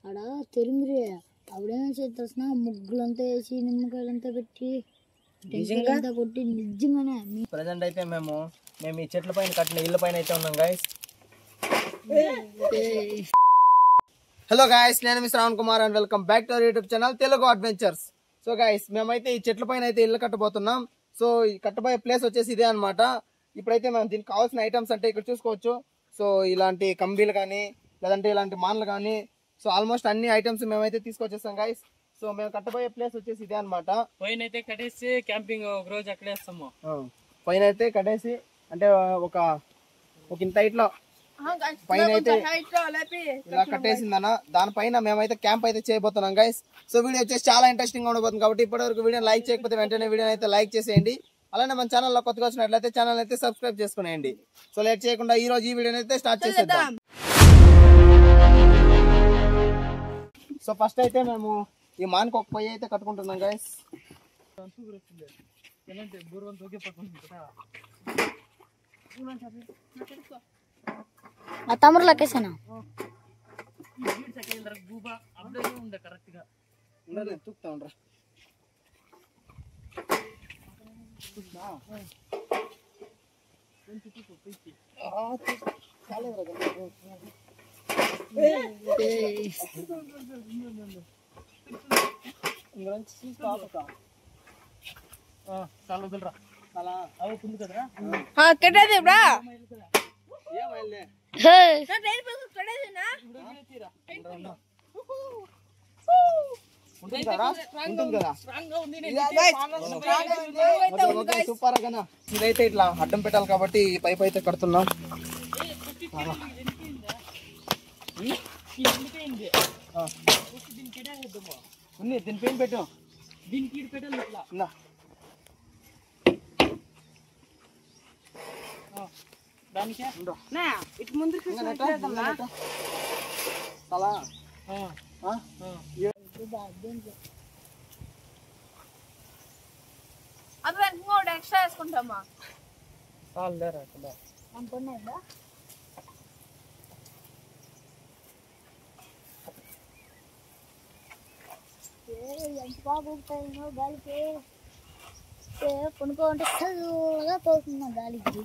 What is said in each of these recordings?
ఆడ తెరిమిరి అప్పుడేమో చేస్తున్నా ముగ్గులంతా వేసి నిమ్మకాయలంతా పెట్టి టెంకాయలంతా కొట్టి నిజంగానే ప్రజెంట్ అయితే మేము ఈ చెట్ల పైన కట్టిన ఇళ్ళ పైన అయితే ఉన్నాం గాయస్. హలో గాయస్, నేను మీ Shravan Kumar and welcome back to our YouTube channel Telugu adventures. So guys, మేమైతే ఈ చెట్ల పైన అయితే ఇల్లు కట్టబోతున్నాం. సో ఈ కట్టబోయే ప్లేస్ వచ్చేసి ఇదే అనమాట. ఇప్పుడైతే మేము దీనికి కావాల్సిన ఐటమ్స్ అంటే ఇక్కడ చూసుకోవచ్చు. సో ఇలాంటి కంబీలు కానీ లేదంటే ఇలాంటి మాన్లు కానీ సో ఆల్మోస్ట్ అన్ని ఐటమ్స్ మేమైతే తీసుకొచ్చేస్తాం గాయస్. సో మేము కట్టబోయే ప్లేస్ వచ్చేసి ఇదే అనమాట. పైన అయితే కట్టేసి క్యాంపింగ్ ఒక రోజు అక్కడేస్తాము. పైన అయితే కట్టేసి అంటే ఒక ఇంత హైట్లో పైన అయితే ఇలా కట్టేసిందన్న. దానిపైన మేమైతే క్యాంప్ అయితే చేయబోతున్నాం గైస్. సో వీడియో వచ్చేసి చాలా ఇంట్రెస్టింగ్ గా ఉండబోతుంది. కాబట్టి ఇప్పటివరకు వీడియో లైక్ చేయకపోతే వెంటనే వీడియో అయితే లైక్ చేసేయండి. అలానే మన ఛానల్లో కొత్తగా వచ్చినట్లయితే ఛానల్ అయితే సబ్స్క్రైబ్ చేసుకునేయండి. సో లేట్ చేయకుండా ఈ రోజు ఈ వీడియోని అయితే స్టార్ట్ చేసేద్దాం. సో ఫస్ట్ అయితే మేము ఈ మాన్కి ఒక పొయ్యి అయితే కట్టుకుంటున్నాం గైస్. ఆ తమరు లెక్కేసానా చూపుతా ఉండరా. చాలా వదిలిరా, అలా అవుతుంది కదరా. కట్టేది బ్రా ఏమైంది సూపర్ గా. ఇదైతే ఇట్లా అడ్డం పెట్టాలి కాబట్టి ఈ పైప్ అయితే కడుతున్నాం. దీని పెయిన్ పెట్టు, దీనికి పెట్టాలి ఇట్లా. దానికే ఇటు ముందు అది ఇంకోటి ఎక్స్ట్రా వేసుకుంటామా. ఎంత బాగా ఊపుతాయినో గాలికి కొనుక్కోంటే చల్లగా పోతున్నా గాలికి.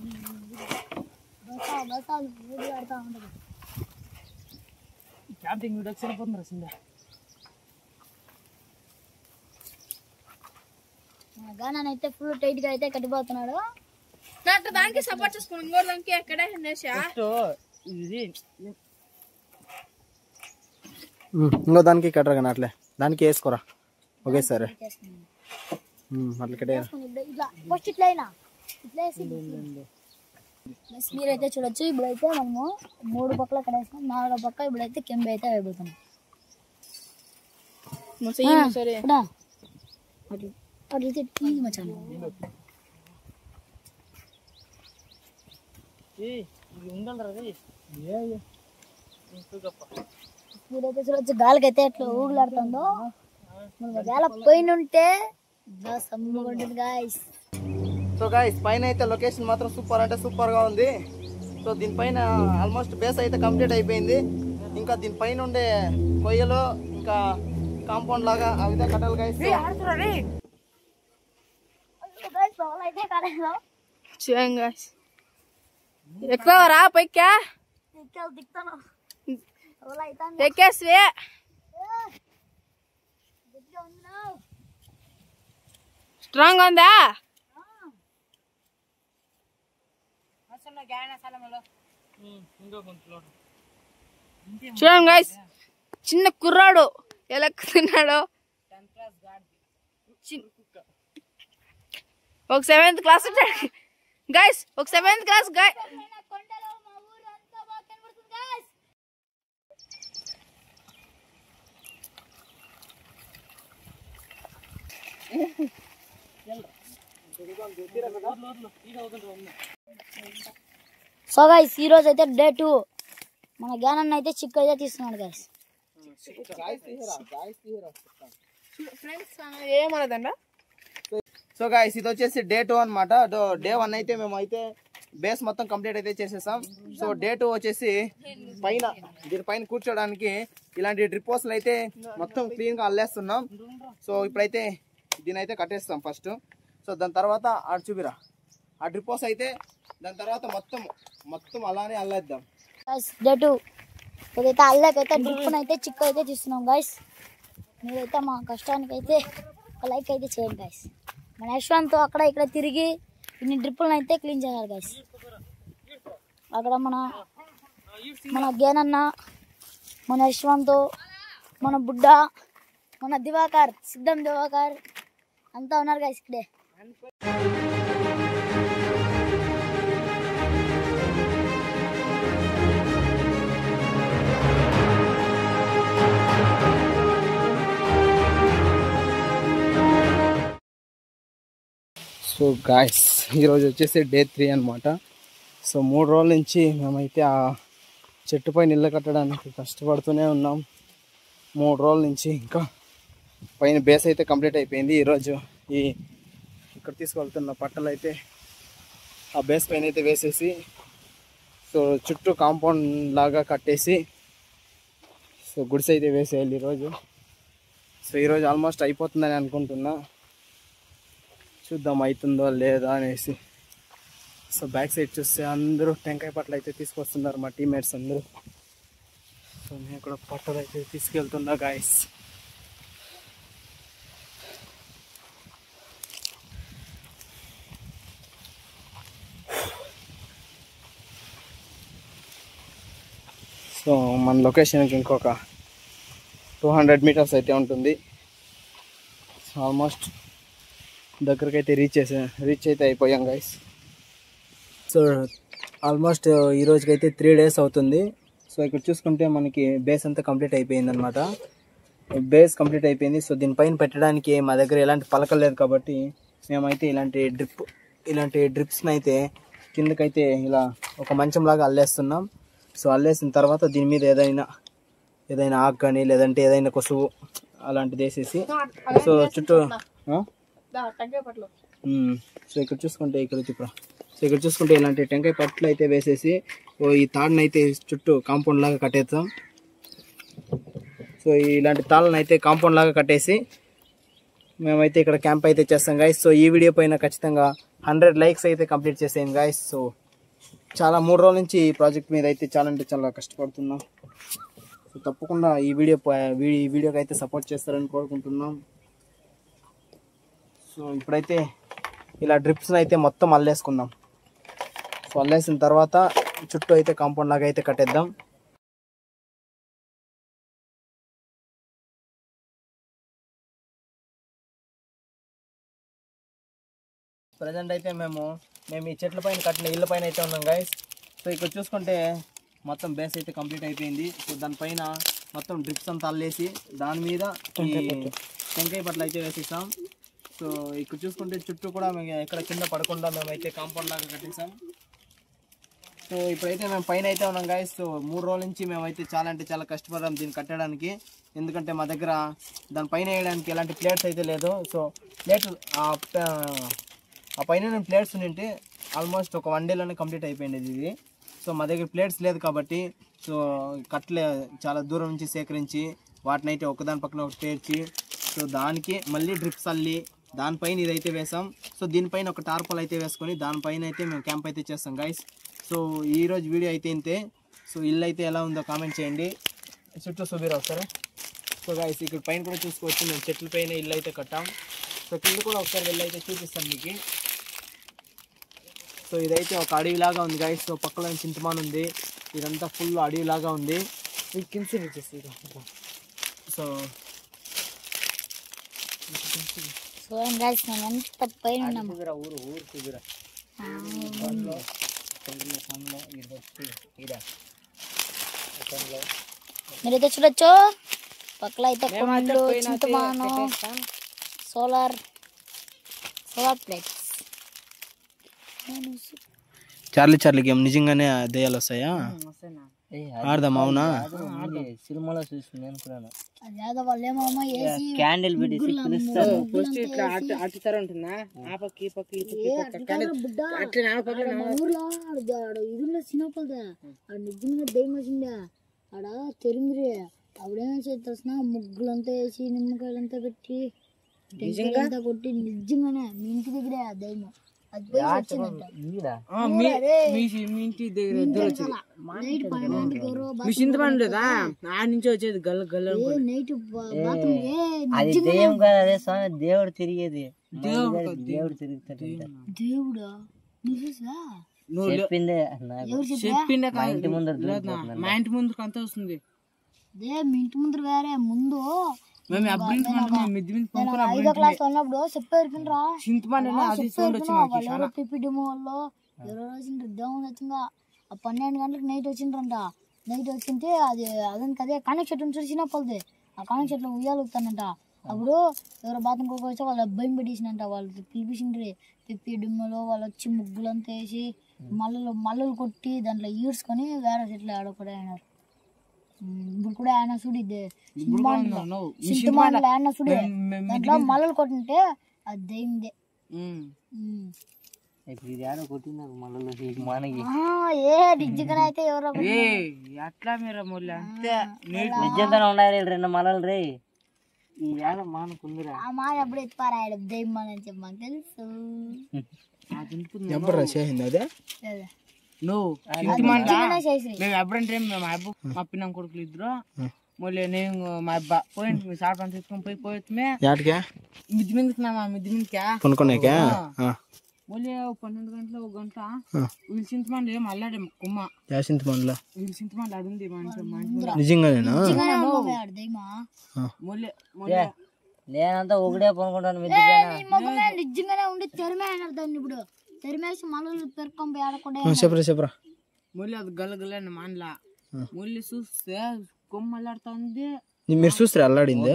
బసాలు ఊడి పడతా ఉంటుంది. క్యాంపింగ్ వీడియో సరిపోతుంది సిందా. గానైతే ఫుల్ టైట్ గా అయితే కట్టిపోతున్నాడు. దానికి సపోర్ట్ చేసుకోండి. ఇంకో దానికి ఎక్కడ ఇంకో దానికి కట్టరా అట్లే దానికి వేసుకోరా. ఓకే సరే అట్లా కట్టే. ఇట్లా ఫస్ట్ ఇట్లా అయినా ఇట్లా మీరైతే చూడొచ్చు. ఇప్పుడైతే మనము 3 పక్కల కడేస్తాం, 4వ పక్క ఇప్పుడైతే కెంబి అయితే అయిపోతున్నాం. మీరైతే చూడొచ్చు గాలికి అయితే ఎట్లా ఊగులాడుతుందో. ఒకవేళ పైన ఉంటే సమ్మగుంటుంది గాయస్. సో గాయస్, పైన అయితే లొకేషన్ మాత్రం సూపర్ అంటే సూపర్ గా ఉంది. సో దీనిపైన ఆల్మోస్ట్ బేస్ అయితే కంప్లీట్ అయిపోయింది. ఇంకా దీనిపైన ఉండే కొయ్యలు ఇంకా కాంపౌండ్ లాగా అవితే కట్టాలి గాయస్. ఎక్కువరా పైకా ఎక్కేసి స్ట్రాంగ్ ఉందా? చూడండి గైస్, చిన్న కుర్రాడు ఎలా ఎక్కుతున్నాడు. ఒక 7th క్లాస్ ఉంటాడు గైస్, ఒక 7th class guy. So guys, ఈ రోజు అయితే డే 2. మన జ్ఞానాన్ని అయితే చిక్కు అయితే తీస్తున్నాడు గైస్. ఏమన్నదండ సో గాయ్స్ ఇది వచ్చేసి డే 2 అన్నమాట. డే 1 అయితే మేము అయితే బేస్ మొత్తం కంప్లీట్ అయితే చేసేసాం. సో డే 2 వచ్చేసి పైన దీనిపైన కూర్చోడానికి ఇలాంటి డ్రిప్ హౌస్లు అయితే మొత్తం క్లీన్ గా అల్లేస్తున్నాం. సో ఇప్పుడైతే దీని అయితే కట్టేస్తాం ఫస్ట్. సో దాని తర్వాత ఆడ చూపిరా ఆ డ్రిప్ హౌస్ అయితే దాని తర్వాత మొత్తం అలానే అల్లేద్దాం. డే 2 ఇదైతే అల్లకైతే డ్రిప్ అయితే చిక్కు అయితే తీస్తున్నాం గైస్. మీరైతే మా కష్టానికి అయితే ఒక లైక్ అయితే చేయండి గైస్. మన యశ్వంత్ అక్కడ ఇక్కడ తిరిగి ఇన్ని డ్రిప్పులను అయితే క్లీన్ చేయాలి గైస్. అక్కడ మన గేనన్న, మన యశ్వంత్, మన బుడ్డ, మన దివాకర్, సిద్ధం దివాకర్ అంతా ఉన్నారు గైస్ ఇక్కడే. సో గాయస్ ఈరోజు వచ్చేసి డే 3 అనమాట. సో 3 రోజుల నుంచి మేమైతే ఆ చెట్టుపై ఇల్లు కట్టడానికి కష్టపడుతూనే ఉన్నాం. 3 రోజుల నుంచి ఇంకా పైన బేస్ అయితే కంప్లీట్ అయిపోయింది. ఈరోజు ఇక్కడ తీసుకెళ్తున్న పట్టలు అయితే ఆ బేస్ పైన అయితే వేసేసి సో చుట్టూ కాంపౌండ్ లాగా కట్టేసి సో గుడిసె అయితే వేసేయాలి ఈరోజు. సో ఈరోజు ఆల్మోస్ట్ అయిపోతుందని అనుకుంటున్నా. చూద్దాం అవుతుందో లేదా అనేసి. సో బ్యాక్ సైడ్ చూస్తే అందరూ టెంకాయ పట్టలు అయితే తీసుకొస్తున్నారు మా టీమ్మేట్స్ అందరూ. సో నేను కూడా పట్టలు అయితే తీసుకెళ్తున్నా గాయస్. సో మన లొకేషన్కి ఇంకొక 200 మీటర్స్ అయితే ఉంటుంది. సో ఆల్మోస్ట్ దగ్గరికి అయితే రీచ్ అయితే అయిపోయాం గైస్. సో ఆల్మోస్ట్ ఈ రోజుకైతే 3 డేస్ అవుతుంది. సో ఇక్కడ చూసుకుంటే మనకి బేస్ అంతా కంప్లీట్ అయిపోయింది అనమాట. బేస్ కంప్లీట్ అయిపోయింది. సో దీనిపైన పెట్టడానికి మా దగ్గర ఎలాంటి పలకలు లేదు కాబట్టి మేమైతే ఇలాంటి డ్రిప్స్ని అయితే కిందకైతే ఇలా ఒక మంచంలాగా అల్లేస్తున్నాం. సో అల్లేసిన తర్వాత దీని మీద ఏదైనా ఆకు కానీ లేదంటే ఏదైనా కొసువు అలాంటిది వేసేసి సో చుట్టూ సో ఇక్కడ చూసుకుంటే ఇలాంటి టెంకాయ పట్లు అయితే వేసేసి ఈ తాడును అయితే చుట్టూ కాంపౌండ్ లాగా కట్టేస్తాం. సో ఇలాంటి తాళ్ళను అయితే కాంపౌండ్ లాగా కట్టేసి మేమైతే ఇక్కడ క్యాంప్ అయితే చేస్తాం గాయస్. సో ఈ వీడియో పైన ఖచ్చితంగా 100 లైక్స్ అయితే కంప్లీట్ చేసేయండి గాయస్. సో చాలా 3 రోజుల నుంచి ఈ ప్రాజెక్ట్ మీద అయితే చాలా కష్టపడుతున్నాం. సో తప్పకుండా ఈ వీడియోకి అయితే సపోర్ట్ చేస్తారని కోరుకుంటున్నాం. సో ఇప్పుడైతే ఇలా డ్రిప్స్ అయితే మొత్తం అల్లేసుకుందాం. సో అల్లేసిన తర్వాత చుట్టూ అయితే కాంపౌండ్ లాగా అయితే కట్టేద్దాం. ప్రజెంట్ అయితే మేము ఈ చెట్ల పైన కట్టిన ఇళ్ళ పైన అయితే ఉన్నాం గైస్. సో ఇక్కడ చూసుకుంటే మొత్తం బేస్ అయితే కంప్లీట్ అయిపోయింది. సో దానిపైన మొత్తం డ్రిప్స్ అంతా అల్లేసి దాని మీద టెంకాయ పట్ల అయితే వేసేసాం. సో ఇక్కడ చూసుకుంటే చుట్టూ కూడా మేము ఎక్కడ కింద పడకుండా మేమైతే కాంపౌండ్ లాగా కట్టేసాం. సో ఇప్పుడైతే మేము పైన అయితే ఉన్నాం గాయస్. సో 3 రోజుల నుంచి మేమైతే చాలా కష్టపడ్డాం దీన్ని కట్టడానికి. ఎందుకంటే మా దగ్గర దానిపైన వేయడానికి ఎలాంటి ప్లేట్స్ అయితే లేదు. సో ప్లేట్లు ఆ పైన ప్లేట్స్ ఉంటే ఆల్మోస్ట్ ఒక 1 డేలోనే కంప్లీట్ అయిపోయింది ఇది. సో మా దగ్గర ప్లేట్స్ లేదు కాబట్టి సో కట్టలే చాలా దూరం నుంచి సేకరించి వాటిని అయితే ఒకదాని పక్కన ఒకటి పేర్చి సో దానికి మళ్ళీ డ్రిప్స్ అల్లి దానిపైన ఇదైతే వేసాం. సో దీనిపైన ఒక టార్పల్ అయితే వేసుకొని దానిపైన అయితే మేము క్యాంప్ అయితే చేస్తాం గైస్. సో ఈరోజు వీడియో అయితే ఇంతే. సో ఇల్లు అయితే ఎలా ఉందో కామెంట్ చేయండి. చుట్టూ సుబీరావు సరే. సో గైస్ ఇక్కడ పైన కూడా చూసుకోవచ్చు మేము చెట్ల పైన ఇల్లు అయితే కట్టాం. సో కింద కూడా ఒకసారి వెళ్ళి అయితే చూపిస్తాను మీకు. సో ఇదైతే ఒక అడవిలాగా ఉంది గైస్. సో పక్కలో చింతమాన్ ఉంది. ఇదంతా ఫుల్ అడవిలాగా ఉంది. కింద వచ్చేసి సో గైస్ మేము ఎంత పైన ఉన్నాము. మీరైతే చూడొచ్చు పక్కల అయితే కొండలు, చింతమాను, సోలార్ ప్లేట్స్. చార్లీ గేమ్ నిజంగానే దయ్యాలు వస్తాయా? ఆడదాం అవునా? సినిమాలో చూసి నేను కూడా అదేదో వాళ్ళేమో ఏసి క్యాండిల్ పెట్టేసి పిలుస్తారు. ఫస్ట్ ఇట్లా అట్టుతారు ఉంటుందా ఆ పక్క ఈ పక్క ఈ పక్క ఈ పక్క అట్లా నా పక్క మా ఊర్లో ఇది చిన్నప్పుడు ఆడ నిజంగా దయ్యం వచ్చిందా ఆడ తెరిమిరి అప్పుడేమో చేస్తా ముగ్గులంతా వేసి నిమ్మకాయలంతా పెట్టి టెంకాయలంతా కొట్టి నిజంగానే మీ ఇంటి దగ్గరే ఆ దయ్యం అది పోయి వచ్చిందంట. మీ ఇంటి దగ్గర నైట్ 12 ఎవరో మీ చింతపండు లేదా ఆ నుంచి వచ్చేది గల్ల గల్ల నైట్ బాత్రూమ్ అది దెయ్యం కాదు, అదే స్వామి దేవుడు తిరిగేది. దేవుడు తిరుగుతాడు. దేవుడా నువ్వు చూసా? చెప్పిందే నాకు. ఎవరు చెప్పా? చెప్పిండే మా ఇంటి ముందర మా ఇంటి ముందుకు అంతా వస్తుంది. అదే మీ ఇంటి ముందు వేరే ముందు మేము అబ్బాయి మిద్ది మీద నేను 5వ క్లాస్ ఉన్నప్పుడు చెప్పారు రా చింతపండు అది సౌండ్ వచ్చింది వాళ్ళు పిపిడిమో వాళ్ళు ఎవరో వచ్చిండ్రు దేవుడు వచ్చిందా 12 గంటలకు నైట్ వచ్చిండ్రంట. నైట్ వచ్చింటే అది అదంతా అదే కనెక్ చెట్టు చూసి చిన్నప్పది ఆ కనెక్ చెట్లు ఉయ్యాలుగుతానంట. అప్పుడు ఎవరో బాత్రూమ్ కొరకు వచ్చి వాళ్ళు భయం పెట్టేసినంట. వాళ్ళు పిలిపించిండ్రి పిప్పి డిమ్మలో వాళ్ళు వచ్చి ముగ్గులంతా వేసి మల్లలు కొట్టి దాంట్లో ఈడ్చుకొని వేరే చెట్లు ఆడకూడా అయినారు. ఇప్పుడు కూడా ఆయన చూడి చింతమాండలో ఆయన చూడి దాంట్లో మల్లలు కొట్టింటే అది దయ్యందే. ఇప్పుడు ఇది ఆడ కొట్టింది మళ్ళీ మనకి ఏ నిజంగానే అయితే ఎవరో అట్లా మీరు మొల్ల అంతే నిజంగానే ఉన్నాయి 2 మలలు రే. ఈ ఆడ మానకుందిరా ఆ మాట ఎప్పుడు ఎత్తుపారా దయ్యం అని చెప్పమని తెలుసు. ఎప్పుడు చేసింది అదే నువ్వు మేము ఎప్పుడంటే మేము అబ్బు మా పిన్నం కొడుకులు ఇద్దరు మళ్ళీ నేను మా అబ్బా పోయింది మీ సార్ పని తీసుకొని పోయిమే మిద్ది మీదకి మా మిద్ది మీదకా కొనుక్కున్నాక మళ్ళీ 12 గంటల 1 గంట వీళ్ళు చింతమంది ఏం అల్లాడే కుమ్మ చింతమండలో వీళ్ళు చింతమంది అడుంది మా ఇంట్లో నిజంగానేనా? మళ్ళీ నేనంతా ఒకటే పనుకుంటాను. నిజంగానే ఉండి తెరిమే అయినారు దాన్ని. ఇప్పుడు తెరిమేసి మళ్ళీ పెరుకొని ఆడకుండా చెప్పరా మళ్ళీ అది గల్ల గల్ల మానలా మళ్ళీ చూస్తే కొమ్మ అల్లాడుతుంది. మీరు చూస్తారా అల్లాడింది?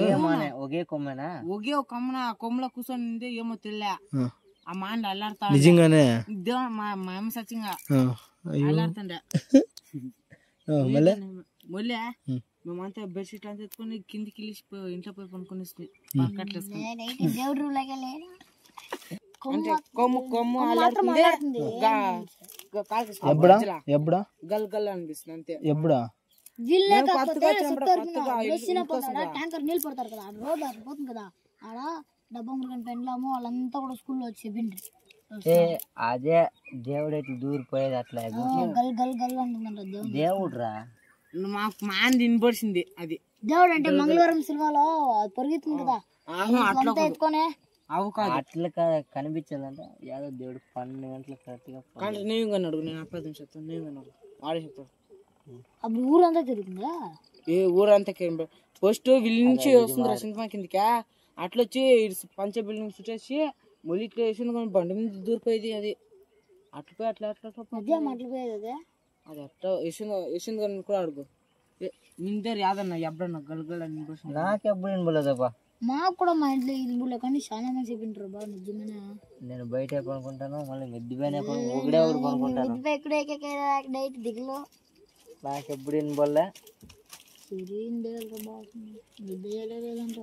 ఒకే కొమ్మేనా? ఒకే ఒక కొమ్మన ఆ కొమ్మలో కూర్చొని ఏమో తెల్లే ఆ మాండ అల్లాడుతా నిజంగానే మా అమ్మ సచ్చింగా అల్లాడుతుండే. మళ్ళీ మేమంతా బెడ్షీట్ అంతా ఎత్తుకొని కిందికి వెళ్ళిపోయి ఇంట్లో పోయి పనుకొని దేవుడు కొమ్ము కొమ్ము అల్లాడుతుంది గల్ గల్ అనిపిస్తుంది అంతే. ఎప్పుడా ట్యాంకర్ నీళ్ళు పడతారు కదా రోడ్ అట్లా పోతుంది కదా ఆడ 73 పెండ్లాము వాళ్ళంతా కూడా స్కూల్లో వచ్చి చెప్పిండ్రి అదే దేవుడు ఎట్లా దూరిపోయేది అట్లా గల్ గల్ గల్ అంటుందంట దేవుడు రా. మాకు మా ఆయన వినపడిసింది అది దేవుడు అంటే మంగళవారం సినిమాలో పరిగెత్తుంది కదా అట్లా ఎత్తుకొని అట్లా కనిపించాలంట యాదో దేవుడు 12 గంటలకు కరెక్ట్ గా నేను కన్నాడు. నేను అప్పటి చెప్తాను నేను కన్నాడు ఆడే చెప్తాను. అప్పుడు ఊరంతా తిరుగుతుందా? ఏ ఊరంతా ఫస్ట్ వీళ్ళ నుంచి వస్తుంది సినిమా కిందకా అట్లా వచ్చి పంచ బిల్డింగ్ చుట్టేసి మళ్ళీ ఇట్లా వేసి బండి మీద దూరిపోయేది. అది అట్లా పోయి అట్లా అట్లా అట్లా అది అట్లా వేసింది కానీ కూడా అడుగు నిందరు యాదన్న ఎప్పుడన్నా గలగల నాకెప్పుడు వినబడలేదబ్బా. మాకు కూడా మా ఇంట్లో ఇల్లు కానీ చాలా మంది చెప్పింటారు బాగా నిజంగానే. నేను బయట పనుకుంటాను మళ్ళీ మిద్ది పైన ఒకడే ఊరు పనుకుంటాను. దిగులో నాకెప్పుడు వినబడలే. లేదంట